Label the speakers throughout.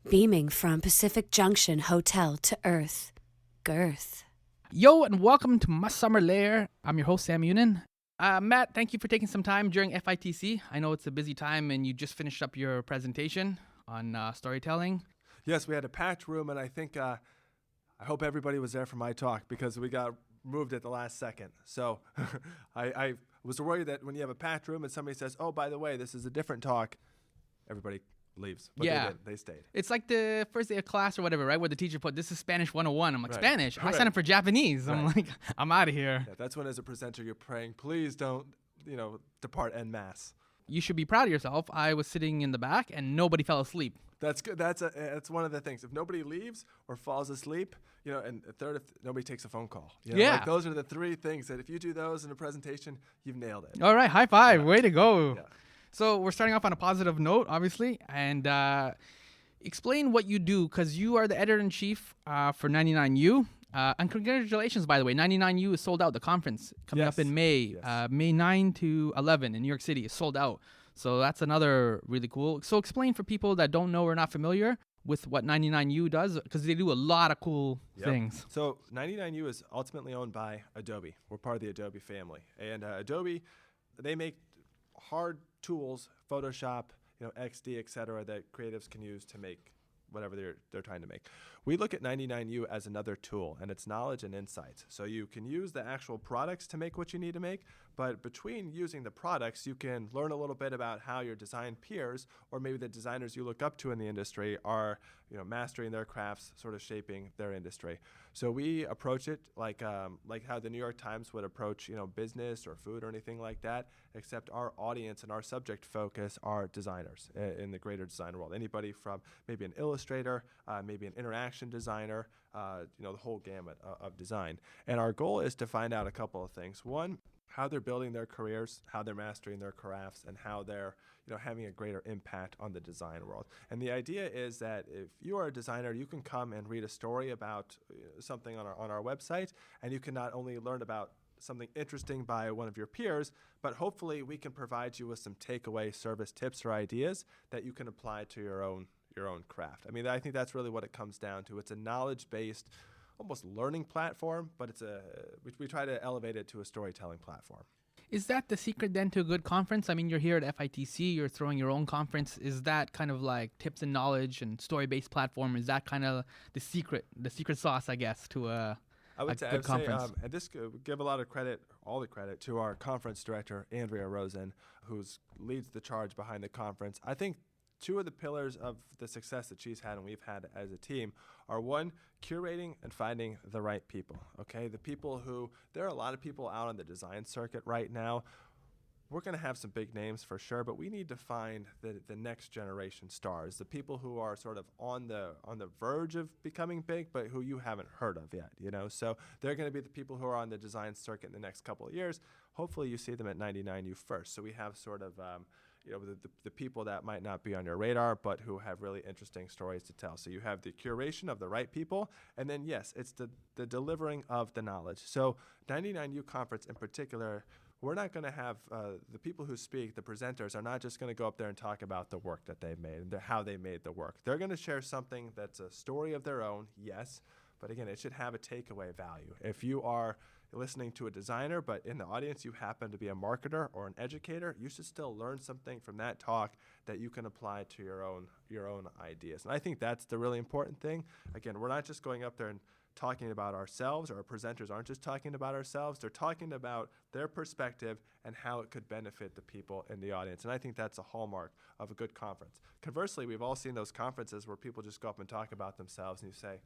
Speaker 1: beaming from Pacific Junction Hotel to Earth. Girth.
Speaker 2: Yo, and welcome to my summer Lair. I'm your host, Sam Unin. Matt, thank you for taking some time during FITC. I know it's a busy time, and you just finished up your presentation on storytelling.
Speaker 3: Yes, we had a packed room, and I think I hope everybody was there for my talk because we got moved at the last second. So I was worried that when you have a packed room and somebody says, oh, by the way, this is a different talk, everybody leaves. But
Speaker 2: Yeah.
Speaker 3: they didn't. They stayed.
Speaker 2: It's like the first day of class or whatever, right? Where the teacher put, this is Spanish 101. I'm like,
Speaker 3: Right.
Speaker 2: Spanish? I
Speaker 3: Right.
Speaker 2: signed up for Japanese. I'm
Speaker 3: Right.
Speaker 2: like, I'm out of here.
Speaker 3: Yeah, that's when, as a presenter, you're praying, please don't, depart en masse.
Speaker 2: You should be proud of yourself. I was sitting in the back, and nobody fell asleep.
Speaker 3: That's good. That's one of the things. If nobody leaves or falls asleep, and third, if nobody takes a phone call.
Speaker 2: Yeah.
Speaker 3: Like those are the three things that if you do those in a presentation, you've nailed it.
Speaker 2: All right, high five.
Speaker 3: Yeah.
Speaker 2: Way to go.
Speaker 3: Yeah.
Speaker 2: So we're starting off on a positive note, obviously, and explain what you do, because you are the editor-in-chief for 99U. And congratulations, by the way. 99U is sold out. The conference coming up in May,
Speaker 3: Yes.
Speaker 2: May 9 to 11 in New York City is sold out. So that's another really cool. So explain for people that don't know or not familiar with what 99U does, because they do a lot of cool things.
Speaker 3: So 99U is ultimately owned by Adobe. We're part of the Adobe family. And Adobe, they make hard tools, Photoshop, XD, et cetera, that creatives can use to make whatever they're trying to make. We look at 99U as another tool, and it's knowledge and insights. So you can use the actual products to make what you need to make, but between using the products, you can learn a little bit about how your design peers, or maybe the designers you look up to in the industry, are mastering their crafts, sort of shaping their industry. So we approach it like how the New York Times would approach business or food or anything like that, except our audience and our subject focus are designers in the greater design world. Anybody from maybe an illustrator, maybe an interaction designer, the whole gamut of design. And our goal is to find out a couple of things. One, how they're building their careers, how they're mastering their crafts, and how they're having a greater impact on the design world. And the idea is that if you are a designer, you can come and read a story about something on our website, and you can not only learn about something interesting by one of your peers, but hopefully we can provide you with some takeaway service tips or ideas that you can apply to your own craft. I mean, I think that's really what it comes down to. It's a knowledge-based, almost learning platform, but we try to elevate it to a storytelling platform.
Speaker 2: Is that the secret then to a good conference? I mean, you're here at FITC, you're throwing your own conference. Is that kind of like tips and knowledge and story-based platform? Is that kind of the secret sauce, I guess, to a good conference?
Speaker 3: And this give a lot of credit, all the credit, to our conference director, Andrea Rosen, who leads the charge behind the conference. I think two of the pillars of the success that she's had and we've had as a team are, one, curating and finding the right people, okay? The people there are a lot of people out on the design circuit right now. We're going to have some big names for sure, but we need to find the next generation stars, the people who are sort of on the verge of becoming big, but who you haven't heard of yet, So they're going to be the people who are on the design circuit in the next couple of years. Hopefully you see them at 99U first. So we have sort of the people that might not be on your radar, but who have really interesting stories to tell. So you have the curation of the right people, and then, yes, it's the delivering of the knowledge. So 99U conference in particular, we're not going to have the people who speak, the presenters, are not just going to go up there and talk about the work that they've made and how they made the work. They're going to share something that's a story of their own, yes, but again, it should have a takeaway value. If you are listening to a designer, but in the audience you happen to be a marketer or an educator, you should still learn something from that talk that you can apply to your own ideas. And I think that's the really important thing. Again, we're not just going up there and talking about ourselves, or our presenters aren't just talking about ourselves, they're talking about their perspective and how it could benefit the people in the audience. And I think that's a hallmark of a good conference. Conversely, we've all seen those conferences where people just go up and talk about themselves, and you say,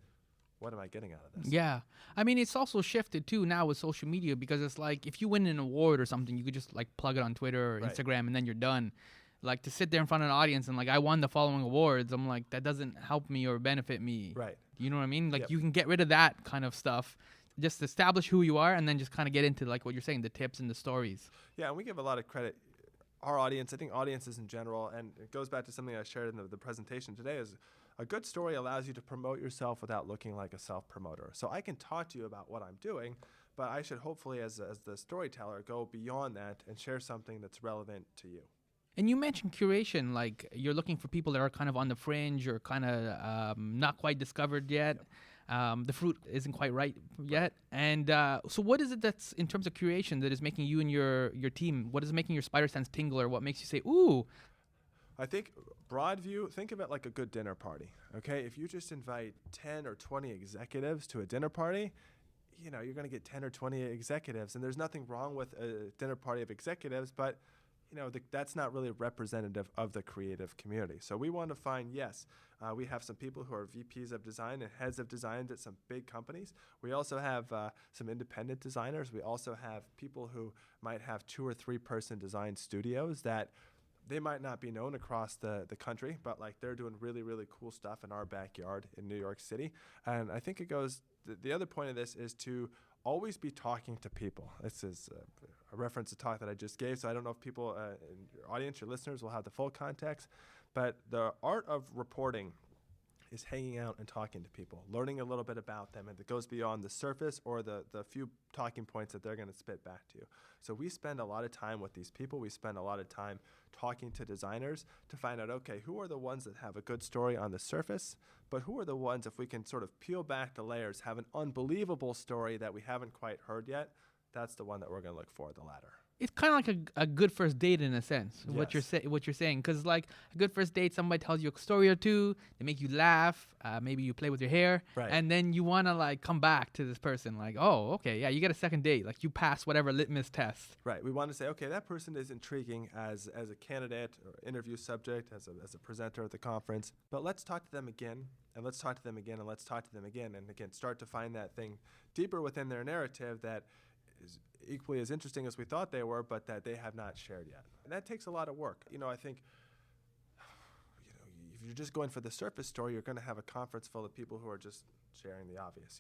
Speaker 3: what am I getting out of this?
Speaker 2: Yeah. I mean, it's also shifted too now with social media, because it's like if you win an award or something, you could just like plug it on Twitter or
Speaker 3: Right.
Speaker 2: Instagram and then you're done. Like to sit there in front of an audience and like, I won the following awards, I'm like, that doesn't help me or benefit me.
Speaker 3: Right.
Speaker 2: You know what I mean? Like
Speaker 3: Yep.
Speaker 2: you can get rid of that kind of stuff. Just establish who you are and then just kind of get into like what you're saying, the tips and the stories.
Speaker 3: Yeah, and we give a lot of credit. Our audience, I think audiences in general, and it goes back to something I shared in the presentation today, is a good story allows you to promote yourself without looking like a self-promoter. So I can talk to you about what I'm doing, but I should hopefully, as the storyteller, go beyond that and share something that's relevant to you.
Speaker 2: And you mentioned curation, like you're looking for people that are kind of on the fringe or kind of not quite discovered yet. The fruit isn't quite right yet. And so what is it that's in terms of curation that is making you and your team, what is making your spider sense tingle, or what makes you say, ooh?
Speaker 3: I think broad view, think of it like a good dinner party, okay? If you just invite 10 or 20 executives to a dinner party, you're going to get 10 or 20 executives, and there's nothing wrong with a dinner party of executives, but that's not really representative of the creative community. So we want to find, we have some people who are VPs of design and heads of design at some big companies. We also have some independent designers. We also have people who might have 2 or 3 person design studios that they might not be known across the country, but like they're doing really, really cool stuff in our backyard in New York City. And I think it goes, the other point of this is to always be talking to people. This is a reference to talk that I just gave, so I don't know if people in your audience, your listeners, will have the full context, but the art of reporting is hanging out and talking to people, learning a little bit about them, and it goes beyond the surface or the few talking points that they're going to spit back to you. So we spend a lot of time with these people. We spend a lot of time talking to designers to find out, okay, who are the ones that have a good story on the surface, but who are the ones, if we can sort of peel back the layers, have an unbelievable story that we haven't quite heard yet, that's the one that we're going to look for, the latter.
Speaker 2: It's kind of like a good first date in a sense.
Speaker 3: Yes.
Speaker 2: What you're saying, because like a good first date, somebody tells you a story or two, they make you laugh, maybe you play with your hair,
Speaker 3: Right.
Speaker 2: and then you want to like come back to this person, like, oh, okay, yeah, you get a second date, like you pass whatever litmus test.
Speaker 3: Right. We want to say, okay, that person is intriguing as a candidate or interview subject, as a presenter at the conference, but let's talk to them again, and let's talk to them again, and let's talk to them again, and again, start to find that thing deeper within their narrative that is equally as interesting as we thought they were, but that they have not shared yet. And that takes a lot of work. I think if you're just going for the surface story, you're going to have a conference full of people who are just sharing the obvious.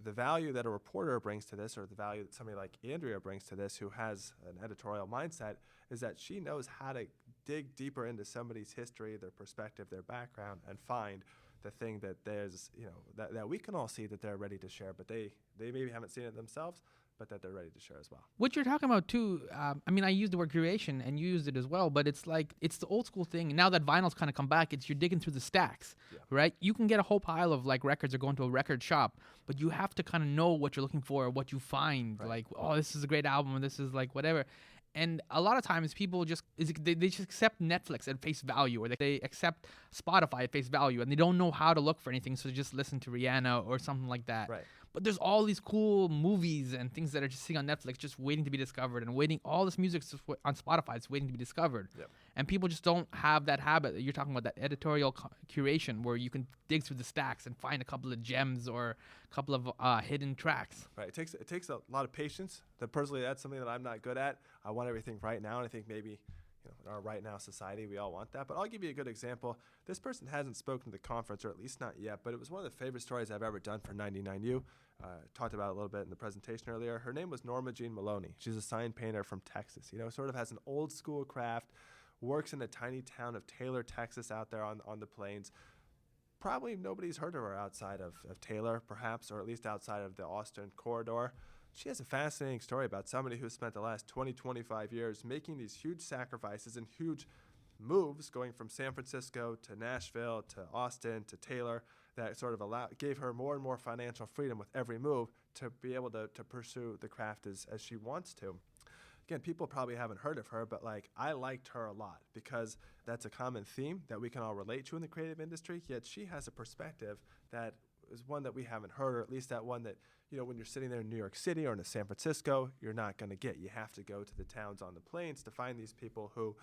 Speaker 3: The value that a reporter brings to this, or the value that somebody like Andrea brings to this, who has an editorial mindset, is that she knows how to dig deeper into somebody's history, their perspective, their background, and find the thing that there's, that we can all see that they're ready to share, but they maybe haven't seen it themselves, but that they're ready to share as well.
Speaker 2: What you're talking about too, I mean, I used the word curation and you used it as well, but it's like, it's the old school thing. Now that vinyl's kind of come back, you're digging through the stacks, right? You can get a whole pile of like records or go into a record shop, but you have to kind of know what you're looking for, what you find, like, oh, this is a great album, and this is like whatever. And a lot of times people they just accept Netflix at face value, or they accept Spotify at face value, and they don't know how to look for anything, so they just listen to Rihanna or something like that.
Speaker 3: Right.
Speaker 2: But there's all these cool movies and things that are just sitting on Netflix, just waiting to be discovered, and waiting. All this music on Spotify is waiting to be discovered.
Speaker 3: Yep.
Speaker 2: And people just don't have that habit that you're talking about, that editorial curation, where you can dig through the stacks and find a couple of gems or a couple of hidden tracks.
Speaker 3: Right. It takes a lot of patience. Personally, that's something that I'm not good at. I want everything right now, and I think maybe in our right now society, we all want that. But I'll give you a good example. This person hasn't spoken to the conference, or at least not yet, but it was one of the favorite stories I've ever done for 99U. Talked about it a little bit in the presentation earlier. Her name was Norma Jean Maloney. She's a sign painter from Texas. Sort of has an old school craft, works in a tiny town of Taylor, Texas, out there on the plains. Probably nobody's heard of her outside of Taylor, perhaps, or at least outside of the Austin corridor. She has a fascinating story about somebody who spent the last 20, 25 years making these huge sacrifices and huge moves, going from San Francisco to Nashville to Austin to Taylor, that sort of gave her more and more financial freedom with every move to be able to pursue the craft as she wants to. Again, people probably haven't heard of her, but I liked her a lot because that's a common theme that we can all relate to in the creative industry, yet she has a perspective that is one that we haven't heard, or at least that one that, when you're sitting there in New York City or in San Francisco, you're not going to get. You have to go to the towns on the plains to find these people who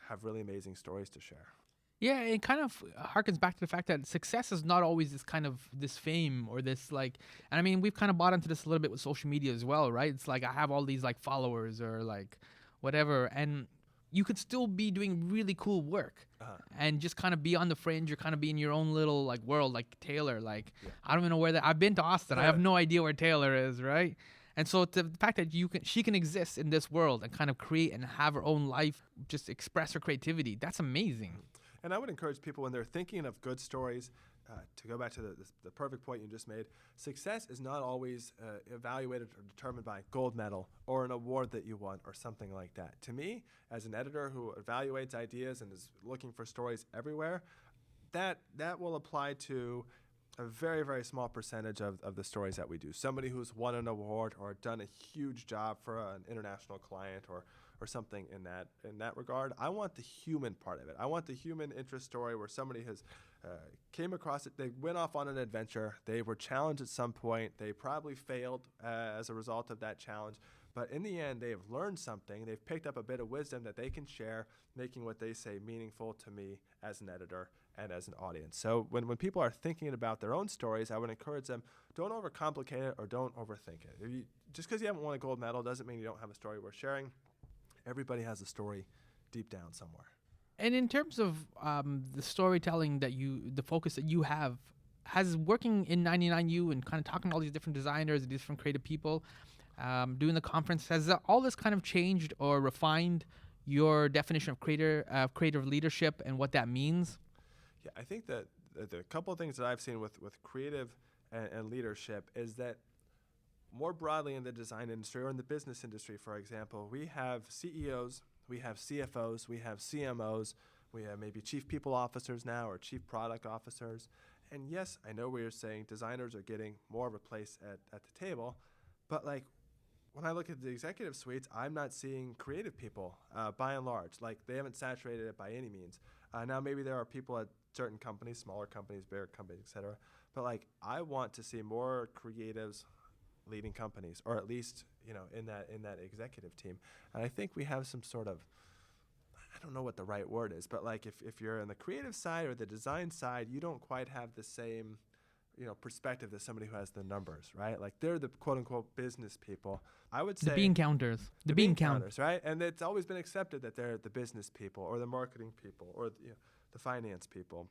Speaker 3: have really amazing stories to share.
Speaker 2: Yeah, it kind of harkens back to the fact that success is not always this fame or this and I mean, we've kind of bought into this a little bit with social media as well, right? It's like I have all these followers or whatever, and you could still be doing really cool work and just kind of be on the fringe or kind of be in your own little world, like Taylor. I don't even know where that. I've been to Austin. I have no idea where Taylor is, right? And so the fact that she can exist in this world and kind of create and have her own life, just express her creativity, that's amazing.
Speaker 3: And I would encourage people when they're thinking of good stories to go back to the perfect point you just made, success is not always evaluated or determined by gold medal or an award that you won or something like that. To me, as an editor who evaluates ideas and is looking for stories everywhere, that will apply to a very, very small percentage of the stories that we do. Somebody who's won an award or done a huge job for an international client or something in that regard. I want the human part of it. I want the human interest story where somebody has came across it. They went off on an adventure. They were challenged at some point. They probably failed as a result of that challenge. But in the end, they've learned something. They've picked up a bit of wisdom that they can share, making what they say meaningful to me as an editor and as an audience. So when people are thinking about their own stories, I would encourage them, don't overcomplicate it or don't overthink it. Just because you haven't won a gold medal doesn't mean you don't have a story worth sharing. Everybody has a story deep down somewhere.
Speaker 2: And in terms of the storytelling the focus that you have, has working in 99U and kind of talking to all these different designers and different creative people, doing the conference, has all this kind of changed or refined your definition of creative leadership and what that means?
Speaker 3: Yeah, I think that the couple of things that I've seen with creative and leadership is that more broadly in the design industry or in the business industry, for example, we have CEOs, we have CFOs, we have CMOs, we have maybe chief people officers now or chief product officers. And yes, I know we're saying designers are getting more of a place at the table, but like when I look at the executive suites, I'm not seeing creative people by and large. Like they haven't saturated it by any means. Now maybe there are people at certain companies, smaller companies, bigger companies, et cetera. But like I want to see more creatives leading companies, or at least, in that executive team. And I think we have some sort of, I don't know what the right word is, but like if you're on the creative side or the design side, you don't quite have the same, perspective as somebody who has the numbers, right? Like they're the quote unquote business people. I would say
Speaker 2: the bean counters, the bean counters,
Speaker 3: right? And it's always been accepted that they're the business people or the marketing people or the finance people.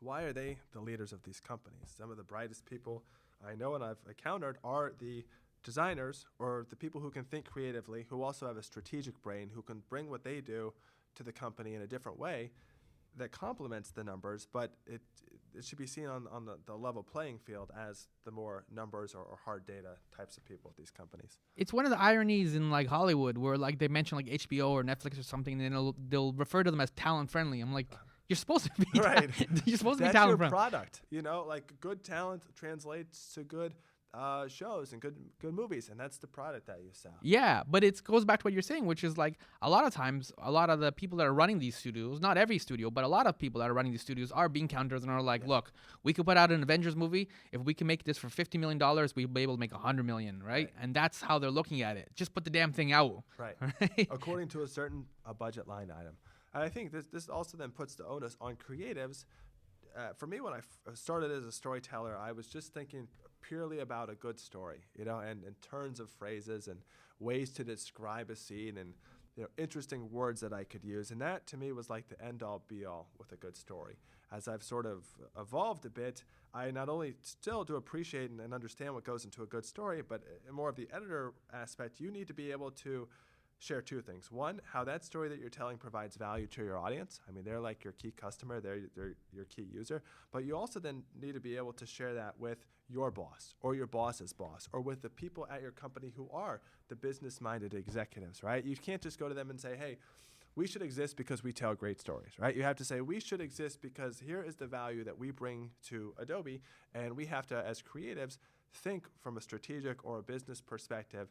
Speaker 3: Why are they the leaders of these companies? Some of the brightest people I know and I've encountered are the designers or the people who can think creatively, who also have a strategic brain, who can bring what they do to the company in a different way that complements the numbers, but it should be seen on the level playing field as the more numbers or hard data types of people at these companies.
Speaker 2: It's one of the ironies in like Hollywood where like they mention like HBO or Netflix or something, and then they'll refer to them as talent friendly. I'm like, you're supposed to be
Speaker 3: right.
Speaker 2: You're supposed to be
Speaker 3: That's
Speaker 2: talent
Speaker 3: your
Speaker 2: friendly.
Speaker 3: product. Like good talent translates to good shows and good movies, and that's the product that you sell.
Speaker 2: Yeah, but it goes back to what you're saying, which is like a lot of times, a lot of the people that are running these studios, not every studio, but a lot of people that are running these studios are bean counters and are like, look, we could put out an Avengers movie. If we can make this for $50 million, we'll be able to make $100 million, right? And that's how they're looking at it. Just put the damn thing out.
Speaker 3: Right.
Speaker 2: Right?
Speaker 3: According to a budget line item. And I think this also then puts the onus on creatives. For me, when I started as a storyteller, I was just thinking purely about a good story, and in turns of phrases and ways to describe a scene and interesting words that I could use. And that to me was like the end-all be-all with a good story. As I've sort of evolved a bit, I not only still do appreciate and understand what goes into a good story, but in more of the editor aspect, you need to be able to share two things. One, how that story that you're telling provides value to your audience. I mean, they're like your key customer, they're your key user. But you also then need to be able to share that with your boss or your boss's boss or with the people at your company who are the business-minded executives, right? You can't just go to them and say, hey, we should exist because we tell great stories, right? You have to say, we should exist because here is the value that we bring to Adobe, and we have to, as creatives, think from a strategic or a business perspective.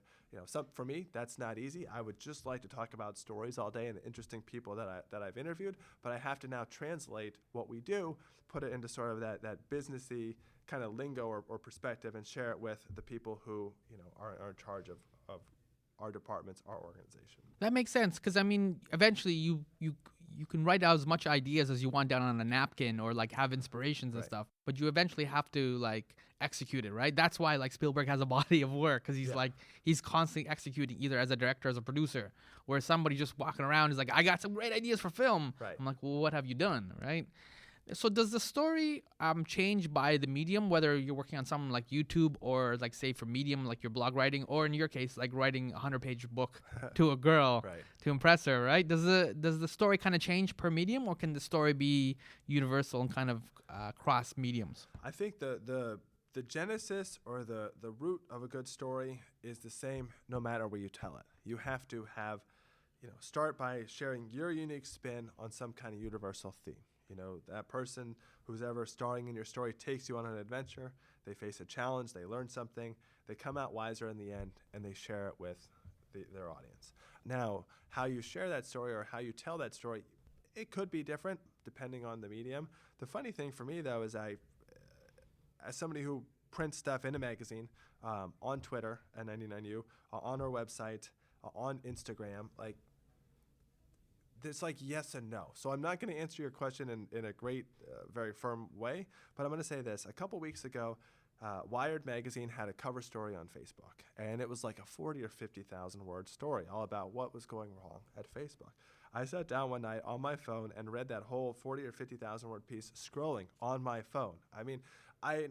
Speaker 3: For me, that's not easy. I would just like to talk about stories all day and the interesting people that I've interviewed, but I have to now translate what we do, put it into sort of that businessy kind of lingo or perspective, and share it with the people who are in charge of our departments, our organization.
Speaker 2: That makes sense, because I mean, eventually you can write out as much ideas as you want down on a napkin or like have inspirations and stuff, but you eventually have to like execute it, right? That's why like Spielberg has a body of work, because he's constantly executing either as a director or as a producer, where somebody just walking around is like, I got some great ideas for film.
Speaker 3: Right.
Speaker 2: I'm like, well, what have you done, right? So does the story change by the medium, whether you're working on something like YouTube or like say for Medium, like your blog writing, or in your case, like writing a 100-page book to a girl
Speaker 3: Right.
Speaker 2: to impress her, right? Does the story kind of change per medium, or can the story be universal and kind of cross mediums?
Speaker 3: I think the genesis or the root of a good story is the same no matter where you tell it. You have to have, start by sharing your unique spin on some kind of universal theme. That person who's ever starring in your story takes you on an adventure. They face a challenge. They learn something. They come out wiser in the end, and they share it with their audience. Now, how you share that story or how you tell that story, it could be different depending on the medium. The funny thing for me, though, is as somebody who prints stuff in a magazine, on Twitter at 99U, on our website, on Instagram, like, it's like yes and no. So I'm not going to answer your question in a great, very firm way, but I'm going to say this. A couple weeks ago, Wired magazine had a cover story on Facebook, and it was like a 40 or 50,000 word story all about what was going wrong at Facebook. I sat down one night on my phone and read that whole 40 or 50,000 word piece scrolling on my phone. I mean, I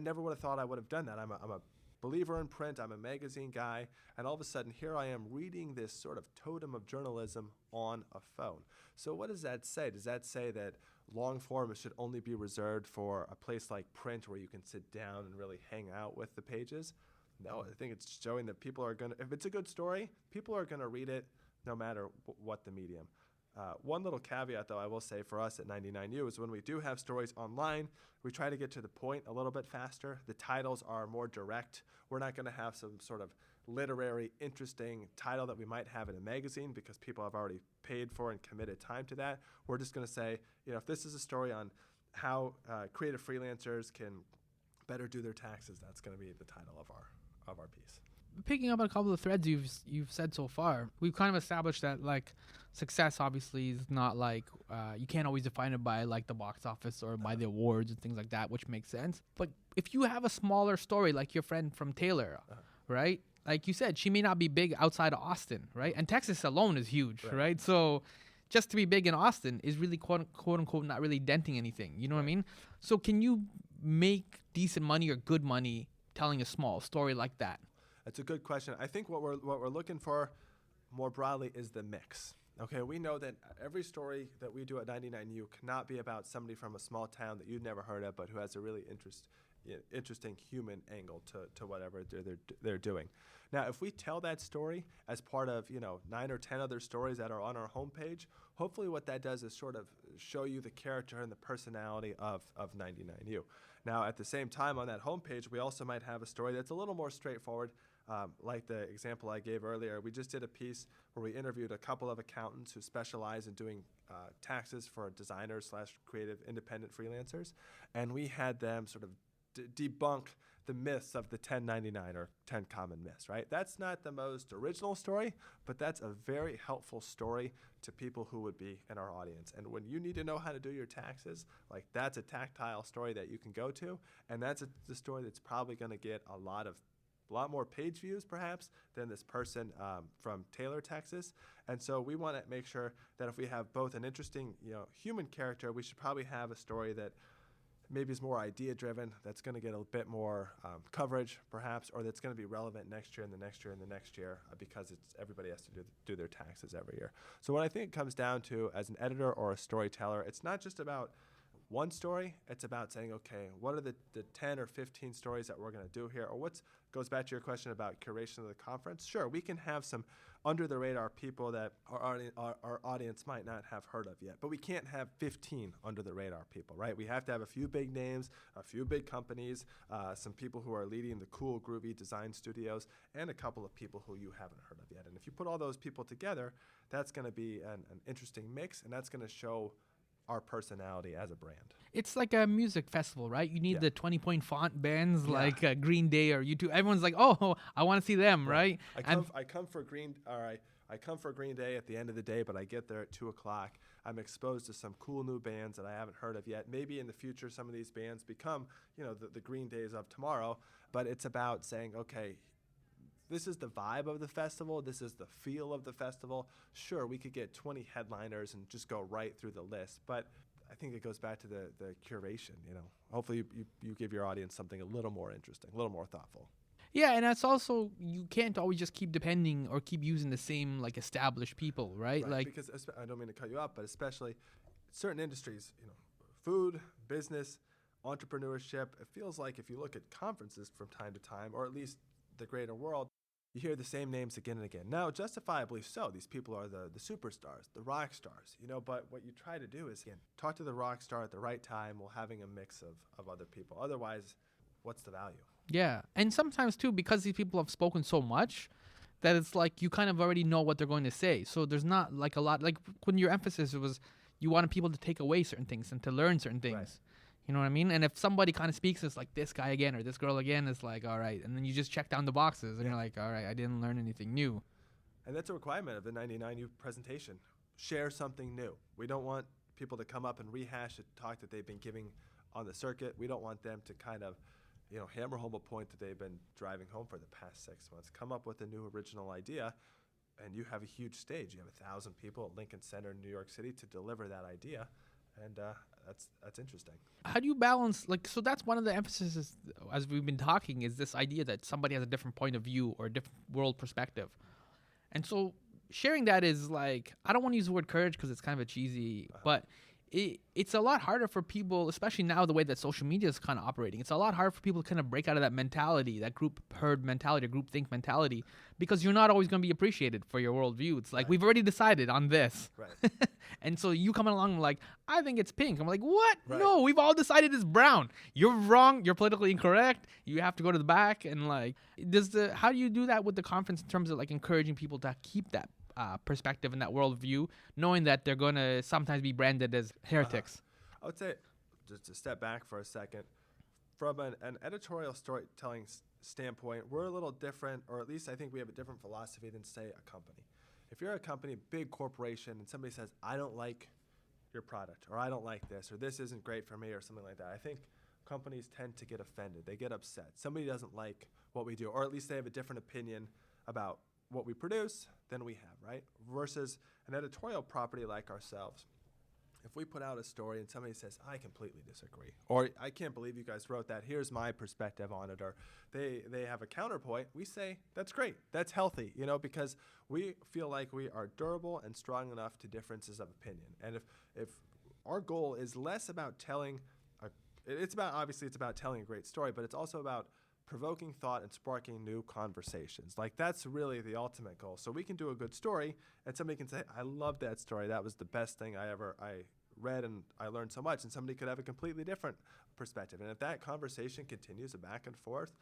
Speaker 3: never would have thought I would have done that. I'm a believer in print. I'm a magazine guy. And all of a sudden, here I am reading this sort of totem of journalism on a phone. So what does that say? Does that say that long form should only be reserved for a place like print where you can sit down and really hang out with the pages? No, I think it's showing that people are going to, if it's a good story, people are going to read it no matter what the medium. One little caveat, though, I will say for us at 99U is when we do have stories online, we try to get to the point a little bit faster. The titles are more direct. We're not going to have some sort of literary, interesting title that we might have in a magazine because people have already paid for and committed time to that. We're just going to say, if this is a story on how creative freelancers can better do their taxes, that's going to be the title of our piece.
Speaker 2: Picking up on a couple of threads you've said so far, we've kind of established that like success obviously is not like you can't always define it by like the box office or by the awards and things like that, which makes sense. But if you have a smaller story like your friend from Taylor, right? Like you said, she may not be big outside of Austin, right? And Texas alone is huge, right? So just to be big in Austin is really quote unquote not really denting anything. You know what I mean? So can you make decent money or good money telling a small story like that?
Speaker 3: That's a good question. I think what we're looking for more broadly is the mix. Okay, we know that every story that we do at 99U cannot be about somebody from a small town that you've never heard of, but who has a really interesting human angle to whatever they're doing. Now, if we tell that story as part of 9 or 10 other stories that are on our homepage, hopefully what that does is sort of show you the character and the personality of 99U. Now, at the same time on that homepage, we also might have a story that's a little more straightforward. Like the example I gave earlier, we just did a piece where we interviewed a couple of accountants who specialize in doing taxes for designers / creative independent freelancers, and we had them sort of debunk the myths of the 1099 or 10 common myths, right? That's not the most original story, but that's a very helpful story to people who would be in our audience. And when you need to know how to do your taxes, like that's a tactile story that you can go to, and that's the story that's probably going to get a lot more page views perhaps than this person from Taylor, Texas. And so we want to make sure that if we have both an interesting human character, we should probably have a story that maybe is more idea driven, that's going to get a bit more coverage perhaps, or that's going to be relevant next year and the next year and the next year because everybody has to do their taxes every year. So what I think it comes down to as an editor or a storyteller, it's not just about one story, it's about saying, okay, what are the 10 or 15 stories that we're going to do here? Or goes back to your question about curation of the conference. Sure, we can have some under-the-radar people that our audience might not have heard of yet, but we can't have 15 under-the-radar people, right? We have to have a few big names, a few big companies, some people who are leading the cool, groovy design studios, and a couple of people who you haven't heard of yet. And if you put all those people together, that's going to be an interesting mix, and that's going to show our personality as a brand.
Speaker 2: It's like a music festival, right? You need the 20-point font bands like Green Day or U2. Everyone's like, oh, I want to see them, right?
Speaker 3: I come for Green Day at the end of the day, but I get there at 2:00. I'm exposed to some cool new bands that I haven't heard of yet. Maybe in the future, some of these bands become, the Green Days of tomorrow. But it's about saying, okay, this is the vibe of the festival. This is the feel of the festival. Sure, we could get 20 headliners and just go right through the list, but I think it goes back to the curation. Hopefully you give your audience something a little more interesting, a little more thoughtful.
Speaker 2: Yeah, and that's also, you can't always just keep depending or keep using the same like established people, right?
Speaker 3: Right, because I don't mean to cut you up, but especially certain industries, food, business, entrepreneurship, it feels like if you look at conferences from time to time, or at least the greater world, you hear the same names again and again. Now, justifiably so, these people are the superstars, the rock stars, but what you try to do is, again, talk to the rock star at the right time while having a mix of other people. Otherwise, what's the value?
Speaker 2: Yeah, and sometimes too, because these people have spoken so much, that it's like you kind of already know what they're going to say. So there's not like a lot, like when your emphasis was you wanted people to take away certain things and to learn certain things.
Speaker 3: Right.
Speaker 2: You know what I mean? And if somebody kind of speaks, it's like this guy again or this girl again, it's like, all right. And then you just check down the boxes and you're like, all right, I didn't learn anything new.
Speaker 3: And that's a requirement of the 99U presentation. Share something new. We don't want people to come up and rehash a talk that they've been giving on the circuit. We don't want them to kind of hammer home a point that they've been driving home for the past 6 months. Come up with a new original idea, and you have a huge stage. You have 1,000 people at Lincoln Center in New York City to deliver that idea, and that's interesting.
Speaker 2: How do you balance, so that's one of the emphases as we've been talking, is this idea that somebody has a different point of view or a different world perspective. And so sharing that is like, I don't want to use the word courage because it's kind of a cheesy, but it's a lot harder for people, especially now the way that social media is kind of operating. It's a lot harder for people to kind of break out of that mentality, that group herd mentality, or group think mentality, because you're not always going to be appreciated for your worldview. It's like, we've already decided on this.
Speaker 3: Right.
Speaker 2: And so you coming along like, I think it's pink. I'm like, what?
Speaker 3: Right.
Speaker 2: No, we've all decided it's brown. You're wrong. You're politically incorrect. You have to go to the back. And how do you do that with the conference in terms of like encouraging people to keep that perspective and that worldview, knowing that they're going to sometimes be branded as heretics?
Speaker 3: I would say, just to step back for a second, from an editorial storytelling standpoint, we're a little different, or at least I think we have a different philosophy than, say, a company. If you're a company, big corporation, and somebody says, I don't like your product, or I don't like this, or this isn't great for me, or something like that, I think companies tend to get offended. They get upset. Somebody doesn't like what we do, or at least they have a different opinion about what we produce than we have, right? Versus an editorial property like ourselves. If we put out a story and somebody says, I completely disagree, or I can't believe you guys wrote that, here's my perspective on it, or they have a counterpoint, we say, that's great, that's healthy, because we feel like we are durable and strong enough to differences of opinion. And if our goal is less about telling, it's about telling a great story, but it's also about provoking thought and sparking new conversations. That's really the ultimate goal. So we can do a good story and somebody can say, I love that story. That was the best thing I read and I learned so much. And somebody could have a completely different perspective. And if that conversation continues back and forth,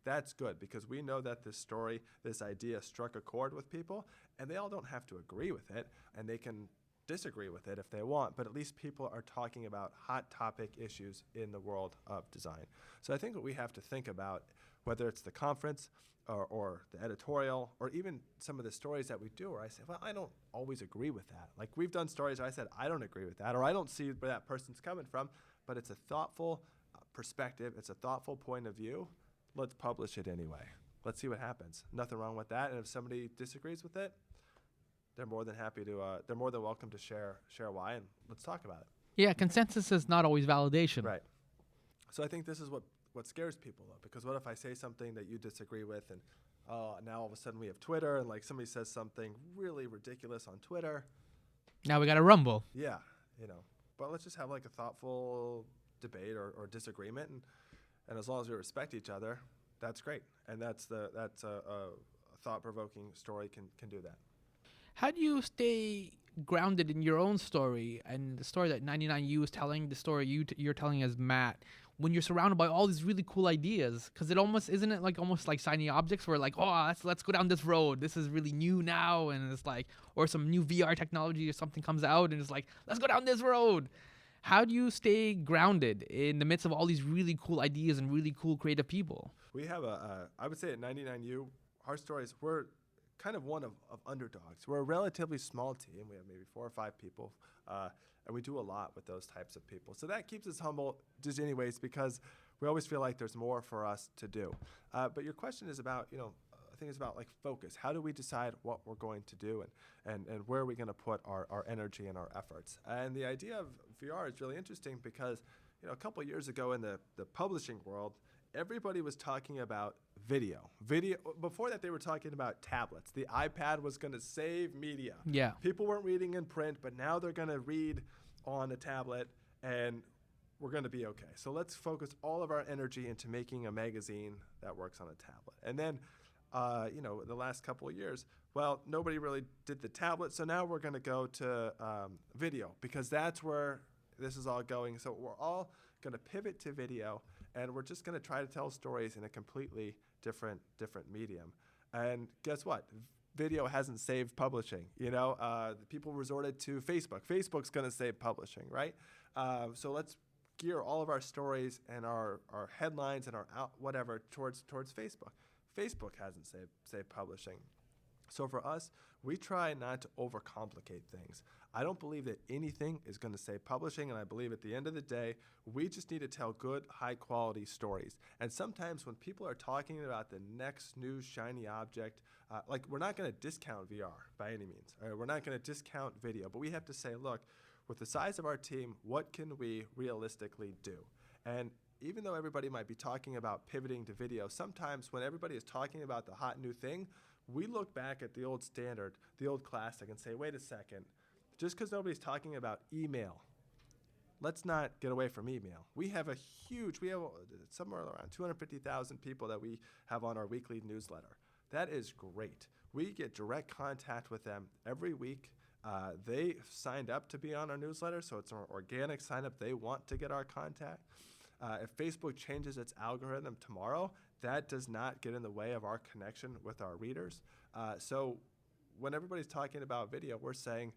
Speaker 3: that's good, because we know that this story, this idea struck a chord with people, and they all don't have to agree with it, and they can disagree with it if they want, but at least people are talking about hot topic issues in the world of design. So I think what we have to think about, whether it's the conference or the editorial, or even some of the stories that we do where I say, well, I don't always agree with that. We've done stories where I said, I don't agree with that, or I don't see where that person's coming from, but it's a thoughtful perspective, it's a thoughtful point of view. Let's publish it anyway. Let's see what happens. Nothing wrong with that. And if somebody disagrees with it, they're more than happy to. They're more than welcome to share why, and let's talk about it.
Speaker 2: Yeah, consensus is not always validation.
Speaker 3: Right. So I think this is what scares people, though, because what if I say something that you disagree with, and now all of a sudden we have Twitter, and somebody says something really ridiculous on Twitter.
Speaker 2: Now we got a rumble.
Speaker 3: Yeah, But let's just have a thoughtful debate or disagreement, and as long as we respect each other, that's great. And that's a thought-provoking story can do that.
Speaker 2: How do you stay grounded in your own story and the story that 99U is telling, the story you're telling as Matt, when you're surrounded by all these really cool ideas? Because isn't it almost like shiny objects where let's go down this road. This is really new now, and it's or some new VR technology or something comes out and it's let's go down this road. How do you stay grounded in the midst of all these really cool ideas and really cool creative people?
Speaker 3: We have I would say at 99U, our stories, we're kind of one of underdogs. We're a relatively small team. We have maybe 4 or 5 people, and we do a lot with those types of people. So that keeps us humble just anyways, because we always feel like there's more for us to do. But your question is about, thing is about like focus. How do we decide what we're going to do and where are we going to put our energy and our efforts? And the idea of VR is really interesting because, a couple of years ago in the publishing world, everybody was talking about video. Before that, they were talking about tablets. The iPad was going to save media.
Speaker 2: Yeah.
Speaker 3: People weren't reading in print, but now they're going to read on a tablet, and we're going to be okay. So let's focus all of our energy into making a magazine that works on a tablet. And then, the last couple of years, well, nobody really did the tablet, so now we're going to go to video because that's where this is all going. So we're all going to pivot to video, and we're just going to try to tell stories in a completely different medium. And guess what? Video hasn't saved publishing. People resorted to Facebook. Facebook's going to save publishing, right? So let's gear all of our stories and our headlines and our whatever towards Facebook. Facebook hasn't saved publishing. So for us, we try not to overcomplicate things. I don't believe that anything is going to save publishing, and I believe at the end of the day, we just need to tell good, high-quality stories. And sometimes when people are talking about the next new shiny object, we're not going to discount VR by any means. We're not going to discount video, but we have to say, look, with the size of our team, what can we realistically do? And even though everybody might be talking about pivoting to video, sometimes when everybody is talking about the hot new thing, we look back at the old standard, the old classic, and say, wait a second, just because nobody's talking about email, let's not get away from email. We have somewhere around 250,000 people that we have on our weekly newsletter. That is great. We get direct contact with them every week. They signed up to be on our newsletter, so it's an organic sign up. They want to get our contact. If Facebook changes its algorithm tomorrow, that does not get in the way of our connection with our readers. So when everybody's talking about video, we're saying,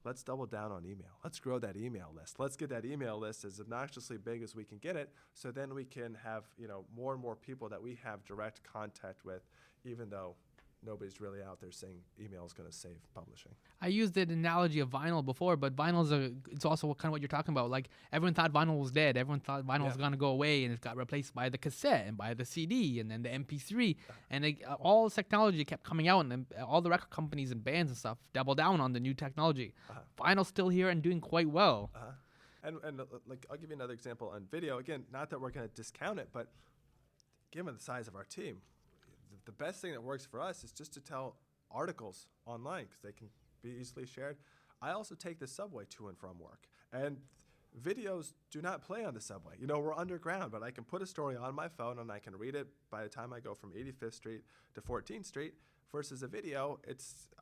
Speaker 3: let's double down on email. Let's grow that email list. Let's get that email list as obnoxiously big as we can get it, so then we can have more and more people that we have direct contact with, even though nobody's really out there saying email is going to save publishing.
Speaker 2: I used the analogy of vinyl before, but it's also kind of what you're talking about. Like, everyone thought vinyl was dead. Everyone thought vinyl was going to go away, and it got replaced by the cassette and by the CD and then the MP3. And all this technology kept coming out, and then all the record companies and bands and stuff doubled down on the new technology. Vinyl's still here and doing quite well.
Speaker 3: And I'll give you another example on video. Again, not that we're going to discount it, but given the size of our team, the best thing that works for us is just to tell articles online because they can be easily shared. I also take the subway to and from work, and videos do not play on the subway. We're underground, but I can put a story on my phone and I can read it by the time I go from 85th Street to 14th Street. Versus a video,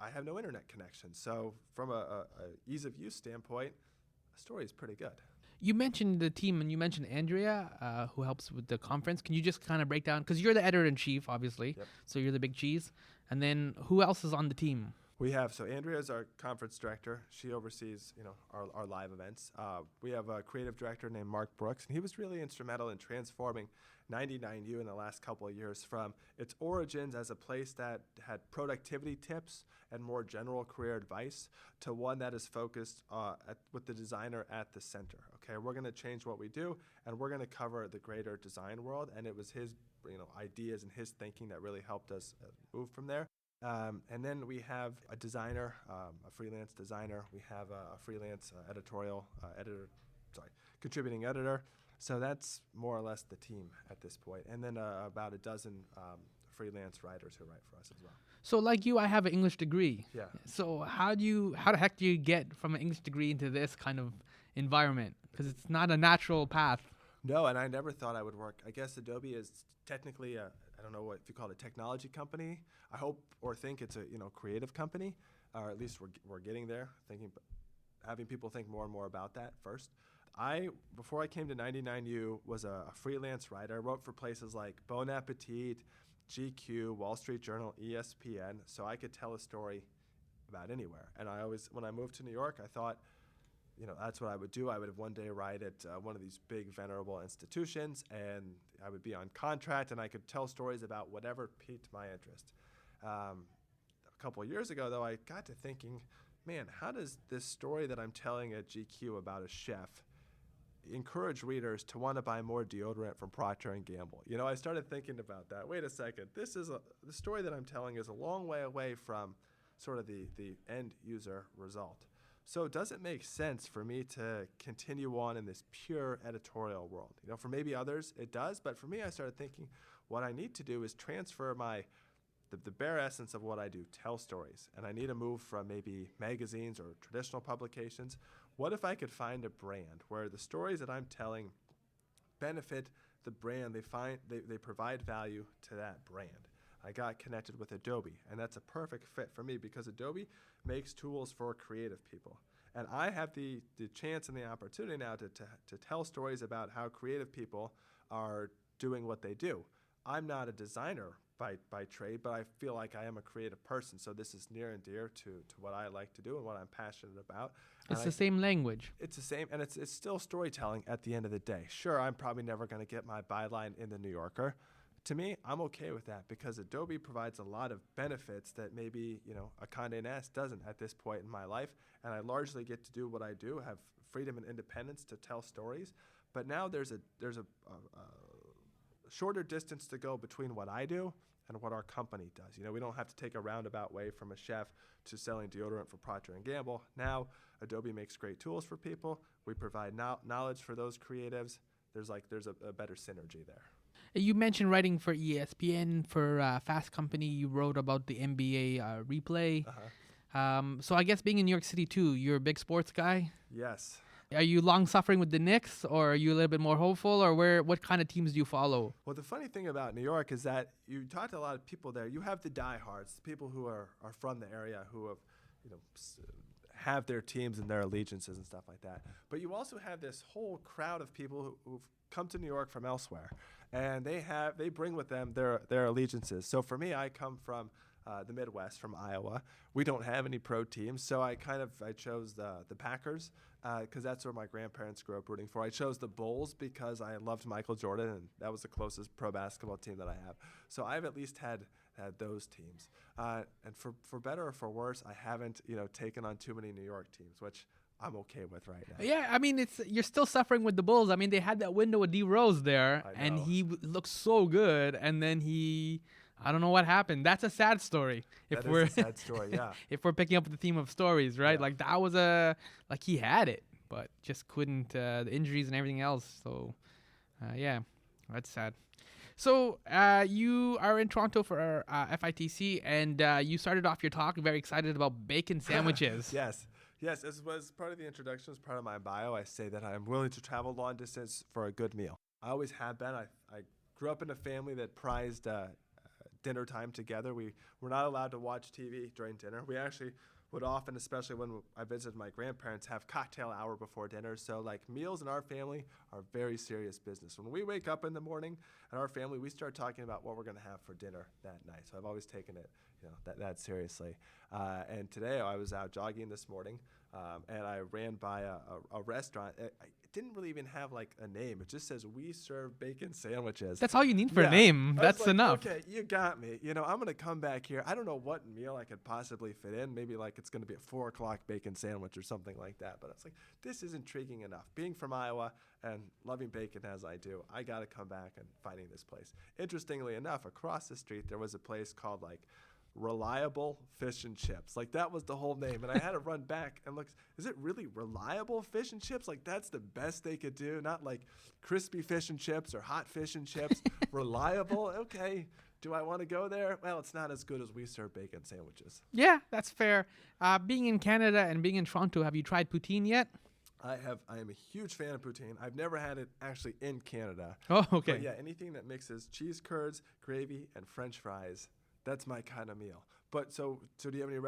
Speaker 3: I have no internet connection. So from a ease of use standpoint, a story is pretty good.
Speaker 2: You mentioned the team, and you mentioned Andrea, who helps with the conference. Can you just kind of break down, because you're the editor-in-chief, obviously, so you're the big cheese. And then who else is on the team?
Speaker 3: So Andrea is our conference director. She oversees, our live events. We have a creative director named Mark Brooks, and he was really instrumental in transforming 99U in the last couple of years from its origins as a place that had productivity tips and more general career advice to one that is focused with the designer at the center. Okay, we're going to change what we do, and we're going to cover the greater design world. And it was his, ideas and his thinking that really helped us move from there. And then we have a designer, a freelance designer. We have a freelance contributing editor. So that's more or less the team at this point. And then about a dozen freelance writers who write for us as well.
Speaker 2: So like you, I have an English degree.
Speaker 3: Yeah.
Speaker 2: So how the heck do you get from an English degree into this kind of environment? Because it's not a natural path.
Speaker 3: No, and I never thought I would work. I guess Adobe is technically I don't know what if you call it a technology company. I hope or think it's a creative company, or at least we're getting there. Having people think more and more about that first. Before I came to 99U, was a freelance writer. I wrote for places like Bon Appetit, GQ, Wall Street Journal, ESPN, so I could tell a story about anywhere. And when I moved to New York, I thought, that's what I would do. I would one day write at one of these big, venerable institutions, and I would be on contract, and I could tell stories about whatever piqued my interest. A couple of years ago, though, I got to thinking, man, how does this story that I'm telling at GQ about a chef encourage readers to want to buy more deodorant from Procter & Gamble. You know, I started thinking about that. Wait a second. The story that I'm telling is a long way away from sort of the end user result. So does it make sense for me to continue on in this pure editorial world? You know, for maybe others it does, but for me I started thinking what I need to do is transfer the bare essence of what I do, tell stories. And I need to move from maybe magazines or traditional publications. What if I could find a brand where the stories that I'm telling benefit the brand, they provide value to that brand? I got connected with Adobe, and that's a perfect fit for me because Adobe makes tools for creative people. And I have the chance and the opportunity now to tell stories about how creative people are doing what they do. I'm not a designer by trade, but I feel like I am a creative person, so this is near and dear to what I like to do and what I'm passionate about.
Speaker 2: It's the same language.
Speaker 3: It's the same, and it's still storytelling at the end of the day. Sure, I'm probably never going to get my byline in the New Yorker. To me, I'm okay with that because Adobe provides a lot of benefits that maybe, you know, a Condé Nast doesn't at this point in my life, and I largely get to do what I do, have freedom and independence to tell stories. But now there's a shorter distance to go between what I do and what our company does. You know, we don't have to take a roundabout way from a chef to selling deodorant for Procter & Gamble. Now, Adobe makes great tools for people. We provide knowledge for those creatives. There's a better synergy there.
Speaker 2: You mentioned writing for ESPN, for Fast Company. You wrote about the NBA replay. So I guess being in New York City too, you're a big sports guy?
Speaker 3: Yes.
Speaker 2: Are you long-suffering with the Knicks, or are you a little bit more hopeful, or what kind of teams do you follow?
Speaker 3: Well, the funny thing about New York is that you talk to a lot of people there. You have the diehards, people who are from the area who have, you know, have their teams and their allegiances and stuff like that. But you also have this whole crowd of people who've come to New York from elsewhere, and they bring with them their allegiances. So for me, I come from the Midwest, from Iowa. We don't have any pro teams, so I chose the Packers because that's where my grandparents grew up rooting for. I chose the Bulls because I loved Michael Jordan, and that was the closest pro basketball team that I have. So I've at least had those teams. And for better or for worse, I haven't, you know, taken on too many New York teams, which I'm okay with right now.
Speaker 2: Yeah, I mean, you're still suffering with the Bulls. I mean, they had that window with D Rose there, and he looked so good, and then I don't know what happened. That's a sad story.
Speaker 3: That is a sad story, yeah.
Speaker 2: If we're picking up the theme of stories, right?
Speaker 3: Yeah.
Speaker 2: Like that was he had it, but just couldn't, the injuries and everything else. So, yeah, that's sad. So you are in Toronto for FITC, and you started off your talk very excited about bacon sandwiches.
Speaker 3: Yes, as was part of the introduction, as part of my bio, I say that I'm willing to travel long distance for a good meal. I always have been. I grew up in a family that prized dinner time together. We were not allowed to watch TV during dinner. We actually would often, especially when I visited my grandparents, have cocktail hour before dinner. So like meals in our family are very serious business. When we wake up in the morning in our family, we start talking about what we're going to have for dinner that night. So I've always taken it, you know, that seriously. And today I was out jogging this morning, and I ran by a restaurant. It didn't really even have like a name. It just says, "We serve bacon sandwiches."
Speaker 2: That's all you need for a name. That's
Speaker 3: like,
Speaker 2: enough.
Speaker 3: Okay, you got me. You know, I'm going to come back here. I don't know what meal I could possibly fit in. Maybe like it's going to be a 4 o'clock bacon sandwich or something like that. But it's like, this is intriguing enough. Being from Iowa and loving bacon as I do, I got to come back and finding this place. Interestingly enough, across the street, there was a place called like Reliable Fish and Chips. Like that was the whole name. And I had to run back and look, is it really Reliable Fish and Chips? Like that's the best they could do. Not like crispy fish and chips or hot fish and chips. Reliable? Okay. Do I want to go there? Well, it's not as good as We Serve Bacon sandwiches.
Speaker 2: Yeah, that's fair. Being in Canada and being in Toronto, have you tried poutine yet?
Speaker 3: I am a huge fan of poutine. I've never had it actually in Canada.
Speaker 2: Oh, okay.
Speaker 3: But yeah, anything that mixes cheese curds, gravy, and French fries, that's my kind of meal. But so do you have any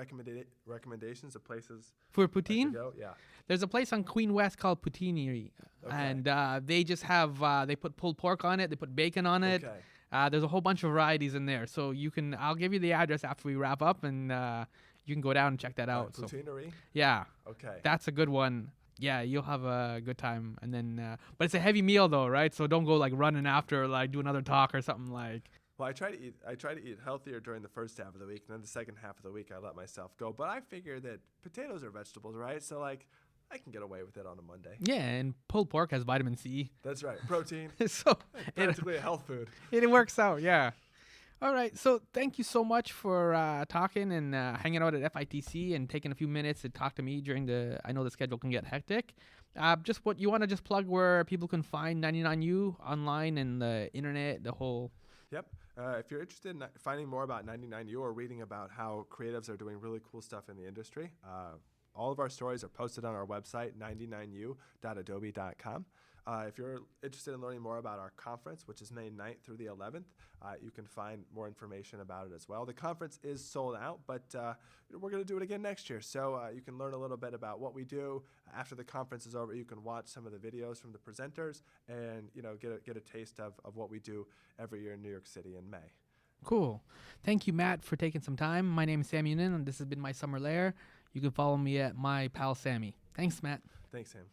Speaker 3: recommendations of places
Speaker 2: for poutine?
Speaker 3: To go? Yeah.
Speaker 2: There's a place on Queen West called Poutineery, and they just have they put pulled pork on it, they put bacon on it.
Speaker 3: Okay.
Speaker 2: There's a whole bunch of varieties in there, so I'll give you the address after we wrap up, and you can go down and check that out.
Speaker 3: Poutineery?
Speaker 2: So, yeah.
Speaker 3: Okay.
Speaker 2: That's a good one. Yeah, you'll have a good time, and then but it's a heavy meal though, right? So don't go like running after, like do another talk or something like.
Speaker 3: Well, I try to eat healthier during the first half of the week, and then the second half of the week I let myself go. But I figure that potatoes are vegetables, right? So like, I can get away with it on a Monday.
Speaker 2: Yeah, and pulled pork has vitamin C.
Speaker 3: That's right. Protein.
Speaker 2: So
Speaker 3: Practically a health food.
Speaker 2: it works out, yeah. All right, so thank you so much for talking and hanging out at FITC and taking a few minutes to talk to me during I know the schedule can get hectic. Just what you want to just plug where people can find 99U online and the internet, the whole...
Speaker 3: Yep. If you're interested in finding more about 99U or reading about how creatives are doing really cool stuff in the industry, all of our stories are posted on our website, 99u.adobe.com. If you're interested in learning more about our conference, which is May 9th through the 11th, you can find more information about it as well. The conference is sold out, but we're going to do it again next year. So you can learn a little bit about what we do. After the conference is over, you can watch some of the videos from the presenters and get a taste of what we do every year in New York City in May.
Speaker 2: Cool. Thank you, Matt, for taking some time. My name is Sammy Unin, and this has been my summer Lair. You can follow me at My Pal Sammy. Thanks, Matt.
Speaker 3: Thanks, Sam.